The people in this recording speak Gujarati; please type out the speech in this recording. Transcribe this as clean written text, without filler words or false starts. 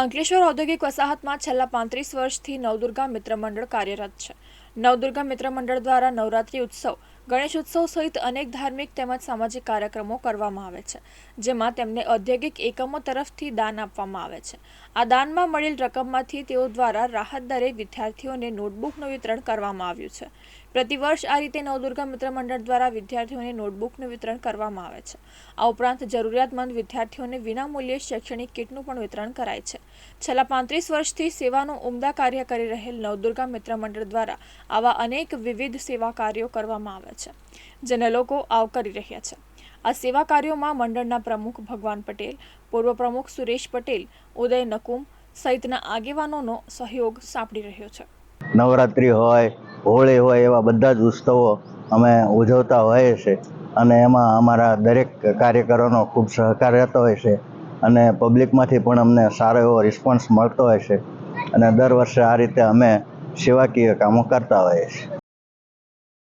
અંકલેશ્વર ઔદ્યોગિક વસાહતમાં છેલ્લા 35 વર્ષથી નવદુર્ગા મિત્ર મંડળ કાર્યરત છે। નવદુર્ગા મિત્ર મંડળ દ્વારા નવરાત્રી ઉત્સવ, ગણેશ ઉત્સવ સહિત અનેક ધાર્મિક તેમજ સામાજિક કાર્યક્રમો કરવામાં આવે છે, જેમાં તેમને ઔદ્યોગિક એકમો તરફથી દાન આપવામાં આવે છે। આ દાનમાં મળેલ રકમમાંથી તેઓ દ્વારા રાહત દરે વિદ્યાર્થીઓને નોટબુકનું વિતરણ કરવામાં આવ્યું છે। પ્રતિવર્ષ આ રીતે નવદુર્ગા મિત્ર મંડળ દ્વારા વિદ્યાર્થીઓને નોટબુકનું વિતરણ કરવામાં આવે છે। આ ઉપરાંત જરૂરિયાતમંદ વિદ્યાર્થીઓને વિનામૂલ્યે શૈક્ષણિક કીટનું પણ વિતરણ કરાય છે। છેલ્લા 35 વર્ષથી સેવાનું ઉમદા કાર્ય કરી રહેલ નવદુર્ગા મિત્ર મંડળ દ્વારા આવા અનેક વિવિધ સેવા કાર્યો કરવામાં આવે છે, જેને લોકો આવકારી રહ્યા છે। આ સેવા કાર્યોમાં મંડળના પ્રમુખ ભગવાન પટેલ, પૂર્વ પ્રમુખ સુરેશ પટેલ, ઉદય નકુમ સહિતના આગેવાનોનો સહયોગ સાંપડી રહ્યો છે। નવરાત્રિ હોય, હોળી હોય, એવા બધા જ ઉત્સવો અમે ઉજવતા હોઈએ છીએ અને એમાં અમારા દરેક કાર્યકરોનો ખૂબ સહકાર રહેતો હોય છે અને પબ્લિકમાંથી પણ અમને સારો એવો રિસ્પોન્સ મળતો હોય છે અને દર વર્ષે આ રીતે અમે સેવાકીય કામો કરતા હોઈએ છીએ।